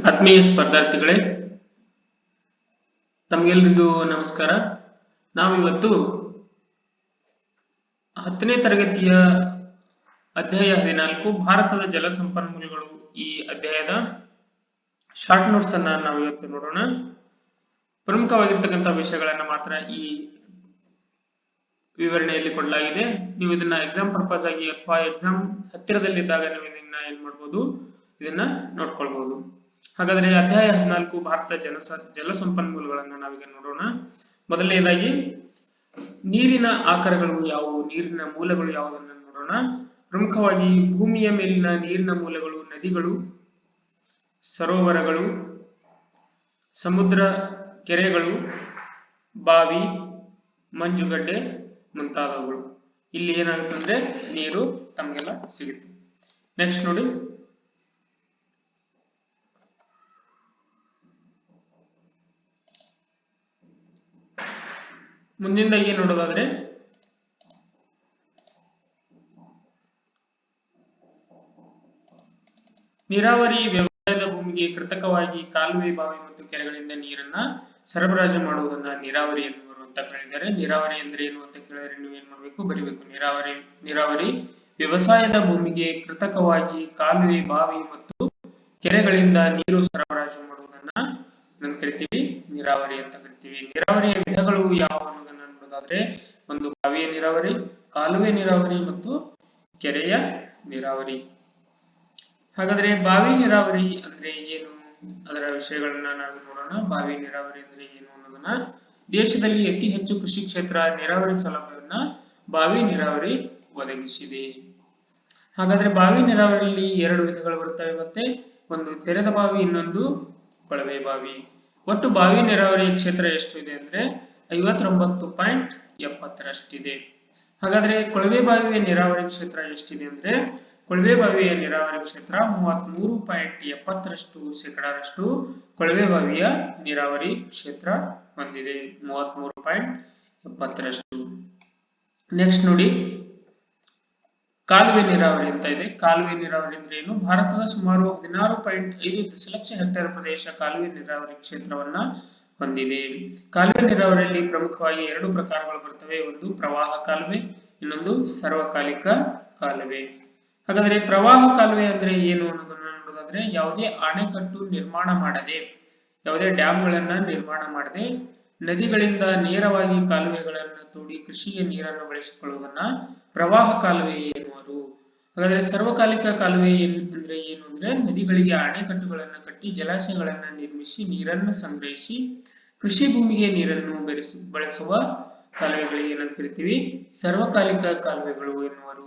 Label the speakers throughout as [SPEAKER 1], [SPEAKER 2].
[SPEAKER 1] ಆತ್ಮೀಯ ಸ್ಪರ್ಧಾರ್ಥಿಗಳೇ, ತಮಗೆಲ್ಲರಿಗೂ ನಮಸ್ಕಾರ. ನಾವಿವತ್ತು 10ನೇ ತರಗತಿಯ ಅಧ್ಯಾಯ 14 ಭಾರತದ ಜಲ ಸಂಪನ್ಮೂಲಗಳು ಈ ಅಧ್ಯಾಯದ ಶಾರ್ಟ್ ನೋಟ್ಸ್ ಅನ್ನ ನಾವಿವತ್ತು ನೋಡೋಣ. ಪ್ರಮುಖವಾಗಿರ್ತಕ್ಕಂಥ ವಿಷಯಗಳನ್ನ ಮಾತ್ರ ಈ ವಿವರಣೆಯಲ್ಲಿ ಕೊಡಲಾಗಿದೆ. ನೀವು ಇದನ್ನ ಎಕ್ಸಾಮ್ ಪರ್ಪಸ್ ಆಗಿ ಅಥವಾ ಎಕ್ಸಾಮ್ ಹತ್ತಿರದಲ್ಲಿದ್ದಾಗ ನೀವು ಇದನ್ನ ಏನ್ ಮಾಡಬಹುದು, ಇದನ್ನ ನೋಡ್ಕೊಳ್ಬಹುದು. ಹಾಗಾದ್ರೆ ಅಧ್ಯಾಯ 14 ಭಾರತ ಜಲ ಸಂಪನ್ಮೂಲಗಳನ್ನು ನಾವೀಗ ನೋಡೋಣ. ಮೊದಲನೇದಾಗಿ ನೀರಿನ ಆಕಾರಗಳು ಯಾವುವು, ನೀರಿನ ಮೂಲಗಳು ಯಾವುದನ್ನು ನೋಡೋಣ. ಪ್ರಮುಖವಾಗಿ ಭೂಮಿಯ ಮೇಲಿನ ನೀರಿನ ಮೂಲಗಳು ನದಿಗಳು, ಸರೋವರಗಳು, ಸಮುದ್ರ, ಕೆರೆಗಳು, ಬಾವಿ, ಮಂಜುಗಡ್ಡೆ ಮುಂತಾದವುಗಳು. ಇಲ್ಲಿ ಏನಾಗುತ್ತಂದ್ರೆ ನೀರು ತಮಗೆಲ್ಲ ಸಿಗುತ್ತೆ. ನೆಕ್ಸ್ಟ್ ನೋಡಿ, ಮುಂದಿನದಾಗಿ ನೋಡೋದಾದ್ರೆ ನೀರಾವರಿ ವ್ಯವಸಾಯದ ಭೂಮಿಗೆ ಕೃತಕವಾಗಿ ಕಾಲುವೆ, ಬಾವಿ ಮತ್ತು ಕೆರೆಗಳಿಂದ ನೀರನ್ನ ಸರಬರಾಜು ಮಾಡುವುದನ್ನ ನೀರಾವರಿ ಎನ್ನುವರು ಅಂತ ಹೇಳಿದ್ದಾರೆ. ನೀರಾವರಿ ಅಂದ್ರೆ ಏನು ಅಂತ ಕೇಳಿದ್ರೆ ನೀವು ಏನ್ ಮಾಡ್ಬೇಕು, ಬರಿಬೇಕು. ನೀರಾವರಿ ವ್ಯವಸಾಯದ ಭೂಮಿಗೆ ಕೃತಕವಾಗಿ ಕಾಲುವೆ, ಬಾವಿ ಮತ್ತು ಕೆರೆಗಳಿಂದ ನೀರು ಸರಬರಾಜು ಮಾಡುವುದನ್ನ ನಾವು ಕರಿತೀವಿ ನೀರಾವರಿ ಅಂತ ಕರಿತೀವಿ. ನೀರಾವರಿಯ ವಿಧಗಳು ಯಾವ ಅನ್ನೋದನ್ನ ನೋಡೋದಾದ್ರೆ, ಒಂದು ಬಾವಿಯ ನೀರಾವರಿ, ಕಾಲುವೆ ನೀರಾವರಿ ಮತ್ತು ಕೆರೆಯ ನೀರಾವರಿ. ಹಾಗಾದ್ರೆ ಬಾವಿ ನೀರಾವರಿ ಅಂದ್ರೆ ಏನು, ಅದರ ವಿಷಯಗಳನ್ನ ನಾವು ನೋಡೋಣ. ಬಾವಿ ನೀರಾವರಿ ಅಂದ್ರೆ ಏನು ಅನ್ನೋದನ್ನ, ದೇಶದಲ್ಲಿ ಅತಿ ಹೆಚ್ಚು ಕೃಷಿ ಕ್ಷೇತ್ರ ನೀರಾವರಿ ಸೌಲಭ್ಯವನ್ನ ಬಾವಿ ನೀರಾವರಿ ಒದಗಿಸಿದೆ. ಹಾಗಾದ್ರೆ ಬಾವಿ ನೀರಾವರಿಯಲ್ಲಿ ಎರಡು ವಿಧಗಳು ಬರುತ್ತವೆ. ಮತ್ತೆ ಒಂದು ತೆರೆದ ಬಾವಿ, ಇನ್ನೊಂದು ಕೊಳವೆ ಬಾವಿ. ಒಟ್ಟು ಬಾವಿ ನೀರಾವರಿಯ ಕ್ಷೇತ್ರ ಎಷ್ಟು ಇದೆ ಅಂದ್ರೆ 59.70ರಷ್ಟಿದೆ. ಹಾಗಾದ್ರೆ ಕೊಳವೆ ಬಾವಿಯ ನೀರಾವರಿ ಕ್ಷೇತ್ರ ಎಷ್ಟಿದೆ ಅಂದ್ರೆ, ಕೊಳವೆ ಬಾವಿಯ ನೀರಾವರಿ ಕ್ಷೇತ್ರ 33.70% ಕೊಳವೆ ಬಾವಿಯ ನೀರಾವರಿ ಕ್ಷೇತ್ರ ಹೊಂದಿದೆ, 33.70%. ನೆಕ್ಸ್ಟ್ ನೋಡಿ, ಕಾಲುವೆ ನೀರಾವರಿ ಅಂತ ಇದೆ. ಕಾಲುವೆ ನೀರಾವರಿ ಅಂದ್ರೆ ಏನು, ಭಾರತದ ಸುಮಾರು 16.5 ದಶಲಕ್ಷ ಹೆಕ್ಟೇರ್ ಪ್ರದೇಶ ಕಾಲುವೆ ನೀರಾವರಿ ಕ್ಷೇತ್ರವನ್ನ ಹೊಂದಿದೆ. ಕಾಲುವೆ ನೀರಾವರಿಯಲ್ಲಿ ಪ್ರಮುಖವಾಗಿ ಎರಡು ಪ್ರಕಾರಗಳು ಬರ್ತವೆ. ಒಂದು ಪ್ರವಾಹ ಕಾಲುವೆ, ಇನ್ನೊಂದು ಸರ್ವಕಾಲಿಕ ಕಾಲುವೆ. ಹಾಗಾದ್ರೆ ಪ್ರವಾಹ ಕಾಲುವೆ ಅಂದ್ರೆ ಏನು ಅನ್ನೋದನ್ನ ನೋಡೋದಾದ್ರೆ, ಯಾವುದೇ ಅಣೆಕಟ್ಟು ನಿರ್ಮಾಣ ಮಾಡದೆ, ಯಾವುದೇ ಡ್ಯಾಮ್ಗಳನ್ನ ನಿರ್ಮಾಣ ಮಾಡದೆ ನದಿಗಳಿಂದ ನೇರವಾಗಿ ಕಾಲುವೆಗಳನ್ನು ತೋಡಿ ಕೃಷಿಗೆ ನೀರನ್ನು ಬಳಸಿಕೊಳ್ಳುವುದನ್ನ ಪ್ರವಾಹ ಕಾಲುವೆ ಎನ್ನುವರು. ಹಾಗಾದ್ರೆ ಸರ್ವಕಾಲಿಕ ಕಾಲುವೆ ಅಂದ್ರೆ ಏನು ಅಂದ್ರೆ, ನದಿಗಳಿಗೆ ಅಣೆಕಟ್ಟುಗಳನ್ನ ಕಟ್ಟಿ ಜಲಾಶಯಗಳನ್ನ ನಿರ್ಮಿಸಿ ನೀರನ್ನು ಸಂಗ್ರಹಿಸಿ ಕೃಷಿ ಭೂಮಿಗೆ ನೀರನ್ನು ಬಳಸುವ ಕಾಲುವೆಗಳಿಗೆ ಏನಂತ ಕರಿತೀವಿ, ಸರ್ವಕಾಲಿಕ ಕಾಲುವೆಗಳು ಎನ್ನುವರು.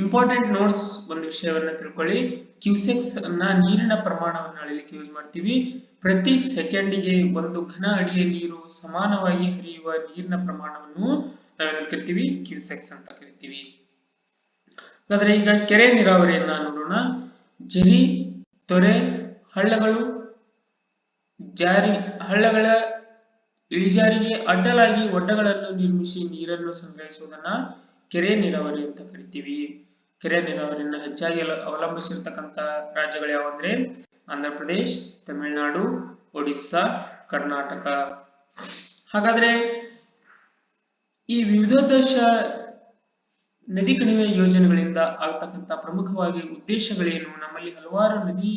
[SPEAKER 1] ಇಂಪಾರ್ಟೆಂಟ್ ನೋಟ್ಸ್, ಒಂದು ವಿಷಯವನ್ನ ತಿಳ್ಕೊಳ್ಳಿ. ಕ್ಯೂಸೆಕ್ಸ್ ಅನ್ನ ನೀರಿನ ಪ್ರಮಾಣವನ್ನು ಅಳೆಯಲಿಕ್ಕೆ ಯೂಸ್ ಮಾಡ್ತೀವಿ. ಪ್ರತಿ ಸೆಕೆಂಡಿಗೆ 1 ಘನ ಅಡಿಯ ನೀರು ಸಮಾನವಾಗಿ ಹರಿಯುವ ನೀರಿನ ಪ್ರಮಾಣವನ್ನು ನಾವೇನು ಕರಿತೀವಿ, ಕ್ಯೂಸೆಕ್ಸ್ ಅಂತ ಕರಿತೀವಿ. ಹಾಗಾದ್ರೆ ಈಗ ಕೆರೆ ನೀರಾವರಿಯನ್ನ ನೋಡೋಣ. ಝರಿ, ತೊರೆ, ಹಳ್ಳಗಳ ಇಳಿಜಾರಿಗೆ ಅಡ್ಡಲಾಗಿ ಒಡ್ಡಗಳನ್ನು ನಿರ್ಮಿಸಿ ನೀರನ್ನು ಸಂಗ್ರಹಿಸುವುದನ್ನ ಕೆರೆ ನೀರಾವರಿ ಅಂತ ಕರಿತೀವಿ. ಕೆರೆ ನೀರಾವರಿಯನ್ನ ಹೆಚ್ಚಾಗಿ ಅವಲಂಬಿಸಿರ್ತಕ್ಕಂಥ ರಾಜ್ಯಗಳು ಯಾವಂದ್ರೆ ಆಂಧ್ರ ಪ್ರದೇಶ್, ತಮಿಳುನಾಡು, ಒಡಿಸ್ಸಾ, ಕರ್ನಾಟಕ. ಹಾಗಾದ್ರೆ ಈ ವಿವಿಧೋದ್ದೇಶ ನದಿ ಕಣಿವೆ ಯೋಜನೆಗಳಿಂದ ಆಗ್ತಕ್ಕಂಥ ಪ್ರಮುಖವಾಗಿ ಉದ್ದೇಶಗಳೇನು, ನಮ್ಮಲ್ಲಿ ಹಲವಾರು ನದಿ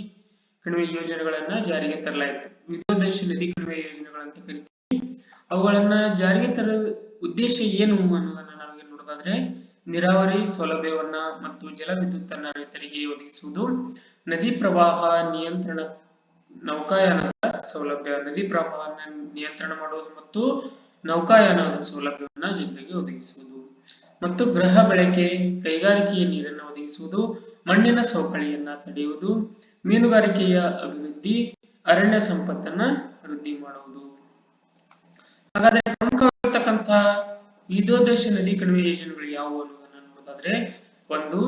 [SPEAKER 1] ಕಣಿವೆ ಯೋಜನೆಗಳನ್ನ ಜಾರಿಗೆ ತರಲಾಯಿತು. ವಿವಿಧೋದ್ದೇಶ ನದಿ ಕಣಿವೆ ಯೋಜನೆಗಳಂತ ಕರಿತೀವಿ. ಅವುಗಳನ್ನ ಜಾರಿಗೆ ತರುವ ಉದ್ದೇಶ ಏನು ಅನ್ನೋದನ್ನ ನಾವೀಗ ನೋಡೋದಾದ್ರೆ, ನೀರಾವರಿ ಸೌಲಭ್ಯವನ್ನ ಮತ್ತು ಜಲ ವಿದ್ಯುತ್ ಅನ್ನ ರೈತರಿಗೆ ಒದಗಿಸುವುದು, ನದಿ ಪ್ರವಾಹ ನಿಯಂತ್ರಣ, ನೌಕಾಯಾನದ ಸೌಲಭ್ಯ, ನದಿ ಪ್ರವಾಹವನ್ನು ನಿಯಂತ್ರಣ ಮಾಡುವುದು ಮತ್ತು ನೌಕಾಯಾನದ ಸೌಲಭ್ಯವನ್ನ ಜನರಿಗೆ ಒದಗಿಸುವುದು, ಮತ್ತು ಗೃಹ ಬಳಕೆ, ಕೈಗಾರಿಕೆಯ ನೀರನ್ನು ಒದಗಿಸುವುದು, ಮಣ್ಣಿನ ಸವಕಳಿಯನ್ನ ತಡೆಯುವುದು, ಮೀನುಗಾರಿಕೆಯ ಅಭಿವೃದ್ಧಿ, ಅರಣ್ಯ ಸಂಪತ್ತನ್ನ ವೃದ್ಧಿ ಮಾಡುವುದು. ಹಾಗಾದ್ರೆ ಪ್ರಮುಖವಾಗಿರ್ತಕ್ಕಂಥ ವಿವಿಧೋದ್ದೇಶ ನದಿ ಕಣಿವೆ ಯೋಜನೆಗಳು ಯಾವುವು ಅನ್ನೋದನ್ನ ನೋಡೋದಾದ್ರೆ, ಒಂದು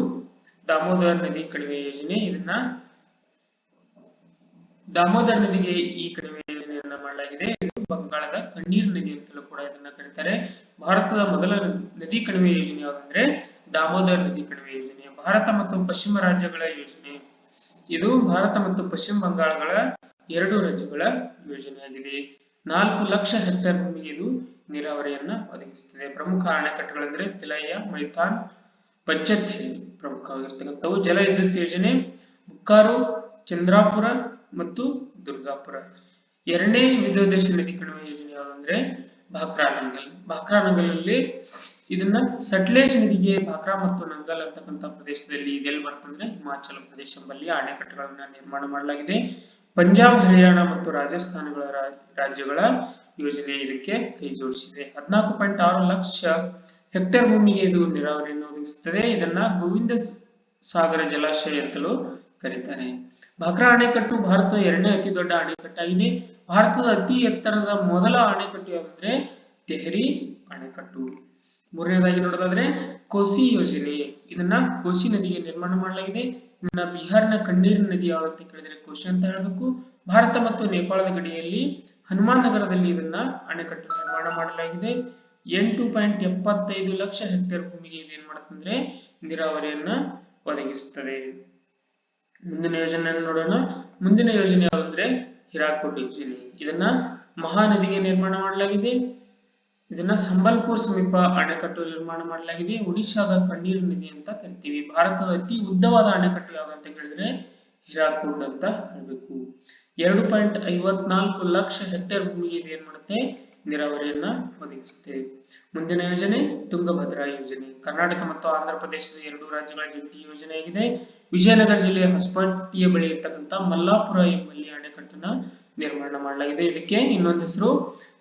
[SPEAKER 1] ದಾಮೋದರ ನದಿ ಕಣಿವೆ ಯೋಜನೆ. ಇದನ್ನ ದಾಮೋದರ ನದಿಗೆ ಈ ಕಣಿವೆ ಯೋಜನೆಯನ್ನ ಮಾಡಲಾಗಿದೆ. ಇದು ಬಂಗಾಳದ ಕಣ್ಣೀರ್ ನದಿ ಅಂತಲೂ ಕೂಡ ಇದನ್ನ ಕರೀತಾರೆ. ಭಾರತದ ಮೊದಲ ನದಿ ಕಣಿವೆ ಯೋಜನೆ ಯಾವುದಂದ್ರೆ ದಾಮೋದರ ನದಿ ಕಣಿವೆ ಯೋಜನೆ. ಭಾರತ ಮತ್ತು ಪಶ್ಚಿಮ ರಾಜ್ಯಗಳ ಯೋಜನೆ. ಇದು ಭಾರತ ಮತ್ತು ಪಶ್ಚಿಮ ಬಂಗಾಳಗಳ ಎರಡು ರಾಜ್ಯಗಳ ಯೋಜನೆಯಾಗಿದೆ. 4 ಲಕ್ಷ ಹೆಕ್ಟೇರ್ ಭೂಮಿಗೆ ಇದು ನೀರಾವರಿಯನ್ನ ಒದಗಿಸುತ್ತದೆ. ಪ್ರಮುಖ ಅಣೆಕಟ್ಟುಗಳೆಂದರೆ ತಿಲಯ್ಯ, ಮೈಥಾನ್, ಪಂಚಥಿಲ್ ಪ್ರಮುಖವಾಗಿರ್ತಕ್ಕಂಥವು. ಜಲ ವಿದ್ಯುತ್ ಯೋಜನೆ ಬುಕ್ಕಾರು, ಚಂದ್ರಾಪುರ ಮತ್ತು ದುರ್ಗಾಪುರ. ಎರಡನೇ ವಿದ್ಯೋದ್ದೇಶ ನದಿ ಕಣಿವೆ ಯೋಜನೆ ಯಾವುದಂದ್ರೆ ಭಾಕ್ರಾ ನಂಗಲ್ ಅಲ್ಲಿ ಇದನ್ನ ಸಟ್ಲೇಜ್ ನದಿಗೆ ಭಾಕ್ರಾ ಮತ್ತು ನಂಗಲ್ ಅಂತಕ್ಕಂಥ ಪ್ರದೇಶದಲ್ಲಿ ಇದೆಲ್ಲಿ ಬರ್ತಂದ್ರೆ ಹಿಮಾಚಲ ಪ್ರದೇಶ ಎಂಬಲ್ಲಿ ಅಣೆಕಟ್ಟುಗಳನ್ನ ನಿರ್ಮಾಣ ಮಾಡಲಾಗಿದೆ. ಪಂಜಾಬ್, ಹರಿಯಾಣ ಮತ್ತು ರಾಜಸ್ಥಾನಗಳ ರಾಜ್ಯಗಳ ಯೋಜನೆ ಇದಕ್ಕೆ ಕೈ ಜೋಡಿಸಿದೆ. 14.6 ಲಕ್ಷ ಹೆಕ್ಟೇರ್ ಭೂಮಿಗೆ ಇದು ನೀರಾವರಿಯನ್ನು ಒದಗಿಸುತ್ತದೆ. ಇದನ್ನ ಗೋವಿಂದ ಸಾಗರ ಜಲಾಶಯ ಅಂತಲೂ ಕರೀತಾರೆ. ಭಾಕ್ರಾ ಅಣೆಕಟ್ಟು ಭಾರತದ ಎರಡನೇ ಅತಿ ದೊಡ್ಡ ಅಣೆಕಟ್ಟಾಗಿದೆ. ಭಾರತದ ಅತಿ ಎತ್ತರದ ಮೊದಲ ಅಣೆಕಟ್ಟು ಯಾವುದಂದ್ರೆ ತೆಹರಿ ಅಣೆಕಟ್ಟು. ಮೂರನೇದಾಗಿ ನೋಡೋದಾದ್ರೆ ಕೋಸಿ ಯೋಜನೆ, ಇದನ್ನ ಕೋಸಿ ನದಿಗೆ ನಿರ್ಮಾಣ ಮಾಡಲಾಗಿದೆ. ಇದನ್ನ ಬಿಹಾರ್ನ ಕಣ್ಣೀರ್ ನದಿ ಯಾವಂತ ಕೇಳಿದ್ರೆ ಕೋಸಿ ಅಂತ ಹೇಳಬೇಕು. ಭಾರತ ಮತ್ತು ನೇಪಾಳದ ಗಡಿಯಲ್ಲಿ ಹನುಮಾನ್ ನಗರದಲ್ಲಿ ಇದನ್ನ ಅಣೆಕಟ್ಟು ನಿರ್ಮಾಣ ಮಾಡಲಾಗಿದೆ. 8.75 ಲಕ್ಷ ಹೆಕ್ಟೇರ್ ಭೂಮಿಗೆ ಇದು ಏನ್ ಮಾಡುತ್ತಂದ್ರೆ ನೀರಾವರಿಯನ್ನ ಒದಗಿಸುತ್ತದೆ. ಮುಂದಿನ ಯೋಜನೆಯನ್ನು ನೋಡೋಣ. ಮುಂದಿನ ಯೋಜನೆ ಯಾವುದಂದ್ರೆ ಹಿರಾಕುಡ್ ಯೋಜನೆ. ಇದನ್ನ ಮಹಾನದಿಗೆ ನಿರ್ಮಾಣ ಮಾಡಲಾಗಿದೆ. ಇದನ್ನ ಸಂಬಲ್ಪುರ್ ಸಮೀಪ ಅಣೆಕಟ್ಟು ನಿರ್ಮಾಣ ಮಾಡಲಾಗಿದೆ. ಒಡಿಶಾದ ಕಣ್ಣೀರು ನದಿ ಅಂತ ಕರಿತೀವಿ. ಭಾರತದ ಅತಿ ಉದ್ದವಾದ ಅಣೆಕಟ್ಟು ಯಾವ್ದಂತ ಕೇಳಿದ್ರೆ ಹಿರಾಕುಡ್ ಅಂತ ಹೇಳ್ಬೇಕು. 2.54 ಲಕ್ಷ ಹೆಕ್ಟೇರ್ ಭೂಮಿಗೆ ಇದು ಏನ್ ಮಾಡುತ್ತೆ ನೀರಾವರಿಯನ್ನ ಒದಗಿಸುತ್ತೆ. ಮುಂದಿನ ಯೋಜನೆ ತುಂಗಭದ್ರಾ ಯೋಜನೆ. ಕರ್ನಾಟಕ ಮತ್ತು ಆಂಧ್ರ ಪ್ರದೇಶದ ಎರಡು ರಾಜ್ಯಗಳ ಜಂಟಿ ಯೋಜನೆಯಾಗಿದೆ. ವಿಜಯನಗರ ಜಿಲ್ಲೆಯ ಹೊಸಪೇಟೆಯ ಬಳಿ ಇರತಕ್ಕಂತ ಮಲ್ಲಾಪುರ ಎಂಬಲ್ಲಿ ಅಣೆಕಟ್ಟನ್ನ ನಿರ್ಮಾಣ ಮಾಡಲಾಗಿದೆ. ಇದಕ್ಕೆ ಇನ್ನೊಂದು ಹೆಸರು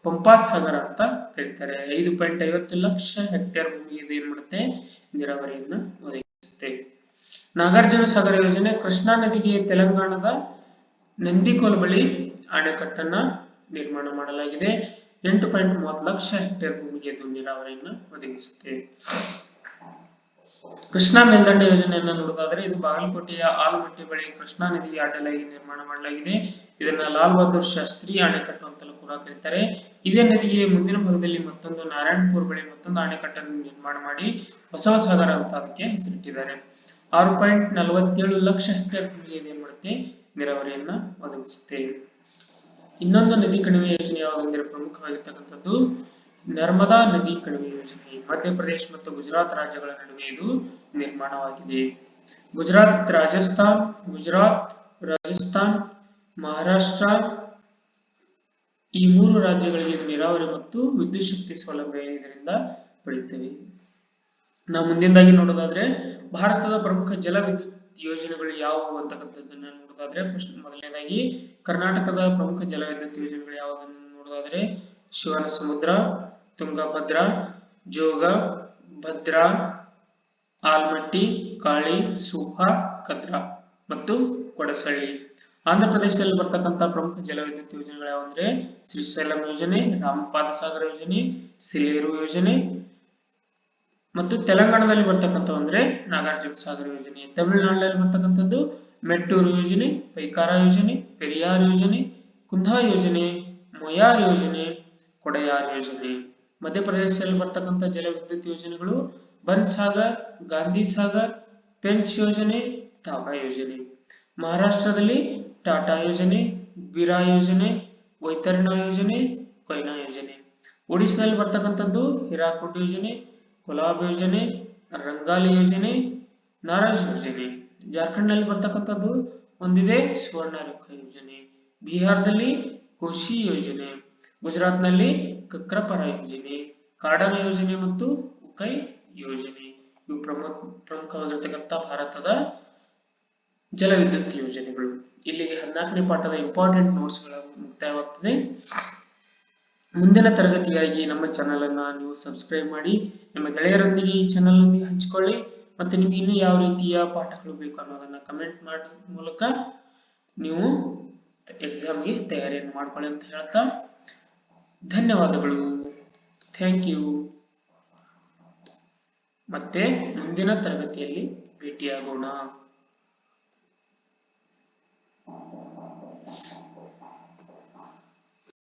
[SPEAKER 1] ಪಂಪಾಸಾಗರ ಅಂತ ಕರೀತಾರೆ. 5.50 ಲಕ್ಷ ಹೆಕ್ಟೇರ್ ಭೂಮಿಗೆ ಇದು ಏನ್ ಮಾಡುತ್ತೆ ನೀರಾವರಿಯನ್ನ ಒದಗಿಸುತ್ತೆ. ನಾಗಾರ್ಜುನ ಸಾಗರ ಯೋಜನೆ ಕೃಷ್ಣಾ ನದಿಗೆ ತೆಲಂಗಾಣದ ನಂದಿಕೋಲ್ ಬಳಿ ಅಣೆಕಟ್ಟನ್ನ ನಿರ್ಮಾಣ ಮಾಡಲಾಗಿದೆ. 8.30 ಲಕ್ಷ ಹೆಕ್ಟೇರ್ ಭೂಮಿಗೆ ಇದು ನೀರಾವರಿಯನ್ನ ಒದಗಿಸುತ್ತೆ. ಕೃಷ್ಣಾ ಮೇಲ್ದಂಡೆ ಯೋಜನೆಯನ್ನ ನೋಡೋದಾದ್ರೆ ಇದು ಬಾಗಲಕೋಟೆಯ ಆಲಮಟ್ಟಿ ಬಳಿ ಕೃಷ್ಣಾ ನದಿಗೆ ಅಡ್ಡಲಾಗಿ ನಿರ್ಮಾಣ ಮಾಡಲಾಗಿದೆ. ಇದನ್ನ ಲಾಲ್ ಬಹದ್ದೂರ್ ಶಾಸ್ತ್ರಿ ಅಣೆಕಟ್ಟು ಅಂತಲೂ ಕೂಡ ಕರೀತಾರೆ. ಇದೇ ನದಿಗೆ ಮುಂದಿನ ಭಾಗದಲ್ಲಿ ಮತ್ತೊಂದು ನಾರಾಯಣಪುರ ಬಳಿ ಮತ್ತೊಂದು ಅಣೆಕಟ್ಟನ್ನು ನಿರ್ಮಾಣ ಮಾಡಿ ಬಸವಸಾಗರ ಅಂತ ಅದಕ್ಕೆ ಹೆಸರಿಟ್ಟಿದ್ದಾರೆ. 6.47 ಲಕ್ಷ ಹೆಕ್ಟೇರ್ ಭೂಮಿಗೆ ಏನ್ ಮಾಡುತ್ತೆ ನೀರಾವರಿಯನ್ನ ಒದಗಿಸುತ್ತೆ. ಇನ್ನೊಂದು ನದಿ ಕಣಿವೆ ಯೋಜನೆ ಯಾವುದಂದ್ರೆ ಪ್ರಮುಖವಾಗಿರ್ತಕ್ಕಂಥದ್ದು ನರ್ಮದಾ ನದಿ ಕಣಿವೆ ಯೋಜನೆ. ಮಧ್ಯಪ್ರದೇಶ ಮತ್ತು ಗುಜರಾತ್ ರಾಜ್ಯಗಳ ನಡುವೆ ಇದು ನಿರ್ಮಾಣವಾಗಿದೆ. ಗುಜರಾತ್, ರಾಜಸ್ಥಾನ್, ಮಹಾರಾಷ್ಟ್ರ ಈ ಮೂರು ರಾಜ್ಯಗಳಿಗೆ ಇದು ನೀರಾವರಿ ಮತ್ತು ವಿದ್ಯುತ್ ಶಕ್ತಿ ಸೌಲಭ್ಯ ಇದರಿಂದ ಪಡೆಯುತ್ತೇವೆ. ನಾವು ಮುಂದಿನದಾಗಿ ನೋಡೋದಾದ್ರೆ ಭಾರತದ ಪ್ರಮುಖ ಜಲ ವಿದ್ಯುತ್ ಯೋಜನೆಗಳು ಯಾವುವು ಅಂತಕ್ಕಂಥದ್ದನ್ನ ನೋಡೋದಾದ್ರೆ ಮೊದಲನೇದಾಗಿ ಕರ್ನಾಟಕದ ಪ್ರಮುಖ ಜಲ ವಿದ್ಯುತ್ ಯೋಜನೆಗಳು ಯಾವುದನ್ನು ನೋಡೋದಾದ್ರೆ ಶಿವನಸಮುದ್ರ, ತುಂಗಭದ್ರಾ, ಜೋಗ, ಭದ್ರಾ, ಆಲ್ಮಟ್ಟಿ, ಕಾಳಿ, ಸೂಪಾ, ಕದ್ರಾ ಮತ್ತು ಕೊಡಸಳ್ಳಿ. ಆಂಧ್ರ ಪ್ರದೇಶದಲ್ಲಿ ಬರ್ತಕ್ಕಂಥ ಪ್ರಮುಖ ಜಲ ವಿದ್ಯುತ್ ಯೋಜನೆಗಳು ಯಾವಂದ್ರೆ ಶ್ರೀಶೈಲಂ ಯೋಜನೆ, ರಾಮಪಾದ ಸಾಗರ ಯೋಜನೆ, ಸಿಲೇರು ಯೋಜನೆ ಮತ್ತು ತೆಲಂಗಾಣದಲ್ಲಿ ಬರ್ತಕ್ಕಂಥ ಅಂದ್ರೆ ನಾಗಾರ್ಜುನ ಸಾಗರ ಯೋಜನೆ. ತಮಿಳುನಾಡಿನಲ್ಲಿ ಬರ್ತಕ್ಕಂಥದ್ದು ಮೆಟ್ಟೂರು ಯೋಜನೆ, ಪೈಕಾರ ಯೋಜನೆ, ಪೆರಿಯಾರ್ ಯೋಜನೆ, ಕುಂದಾ ಯೋಜನೆ, ಮೊಯಾರ್ ಯೋಜನೆ, ಕೊಡೆಯಾರ್ ಯೋಜನೆ. ಮಧ್ಯಪ್ರದೇಶದಲ್ಲಿ ಬರ್ತಕ್ಕಂಥ ಜಲ ವಿದ್ಯುತ್ ಯೋಜನೆಗಳು ಬನ್ಸಾಗರ್, ಗಾಂಧಿ ಸಾಗರ್, ಪೆಂಚ್ ಯೋಜನೆ, ತಾಬಾ ಯೋಜನೆ. ಮಹಾರಾಷ್ಟ್ರದಲ್ಲಿ ಟಾಟಾ ಯೋಜನೆ, ಬಿರಾ ಯೋಜನೆ, ವೈತರಣಾ ಯೋಜನೆ, ಕೊಯ್ನಾ ಯೋಜನೆ. ಒಡಿಶಾದಲ್ಲಿ ಬರ್ತಕ್ಕಂಥದ್ದು ಹಿರಾಕುಡ್ ಯೋಜನೆ, ಕೊಲಾಬ್ ಯೋಜನೆ, ರಂಗಾಲಿ ಯೋಜನೆ, ನಾರಾಜ್ ಯೋಜನೆ. ಜಾರ್ಖಂಡ್ ನಲ್ಲಿ ಬರ್ತಕ್ಕಂಥದ್ದು ಒಂದಿದೆ ಸುವರ್ಣರೇಖ ಯೋಜನೆ. ಬಿಹಾರದಲ್ಲಿ ಕೋಶಿ ಯೋಜನೆ, ಗುಜರಾತ್ ನಲ್ಲಿ ಕಕ್ರಪರ ಯೋಜನೆ, ಕಾಡನ ಯೋಜನೆ ಮತ್ತು ಉಕೈ ಯೋಜನೆ. ಇವು ಪ್ರಮುಖವಾಗಿರ್ತಕ್ಕಂಥ ಭಾರತದ ಜಲ ವಿದ್ಯುತ್ ಯೋಜನೆಗಳು. ಇಲ್ಲಿಗೆ 14ನೇ ಪಾಠದ ಇಂಪಾರ್ಟೆಂಟ್ ನೋಟ್ಸ್ ಗಳ ಮುಕ್ತಾಯವಾಗುತ್ತದೆ. ಮುಂದಿನ ತರಗತಿಗಾಗಿ ನಮ್ಮ ಚಾನೆಲ್ ಅನ್ನ ನೀವು ಸಬ್ಸ್ಕ್ರೈಬ್ ಮಾಡಿ, ನಿಮ್ಮ ಗೆಳೆಯರೊಂದಿಗೆ ಈ ಚಾನೆಲ್ ನೊಂದಿಗೆ ಹಂಚಿಕೊಳ್ಳಿ. ಮತ್ತೆ ನಿಮಗೆ ಇನ್ನೂ ಯಾವ ರೀತಿಯ ಪಾಠಗಳು ಬೇಕು ಅನ್ನೋದನ್ನ ಕಮೆಂಟ್ ಮಾಡೋದ್ರ ಮೂಲಕ ನೀವು ಎಕ್ಸಾಮ್ಗೆ ತಯಾರಿಯನ್ನು ಮಾಡ್ಕೊಳ್ಳಿ ಅಂತ ಹೇಳ್ತಾ ಧನ್ಯವಾದಗಳು. Thank you. ಮತ್ತೆ ಮುಂದಿನ ತರಗತಿಯಲ್ಲಿ ಭೇಟಿಯಾಗೋಣ.